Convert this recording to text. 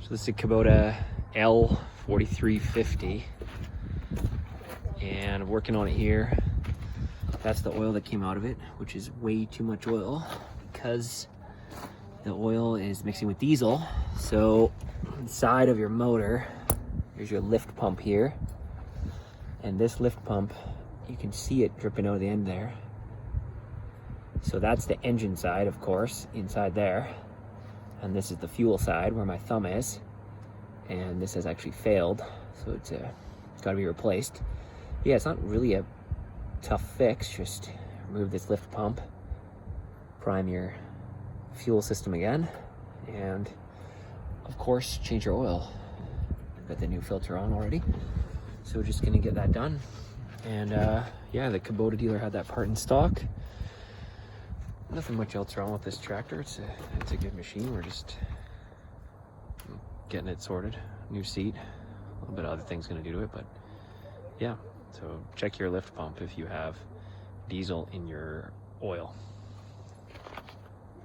So this is a Kubota L4350 and I'm working on it here. That's the oil that came out of it, which is way too much oil because the oil is mixing with diesel. So inside of your motor, there's your lift pump here. And this lift pump, you can see it dripping out of the end there. So that's the engine side, of course, inside there. And this is the fuel side where my thumb is. And this has actually failed, so it's got to be replaced. Yeah, it's not really a tough fix. Just remove this lift pump, prime your fuel system again, and of course change your oil. I've got the new filter on already, so we're just gonna get that done. And yeah, the Kubota dealer had that part in stock. Nothing much else wrong with this tractor. It's a good machine. We're just getting it sorted. New seat, a little bit of other things gonna do to it, but yeah. So check your lift pump if you have diesel in your oil.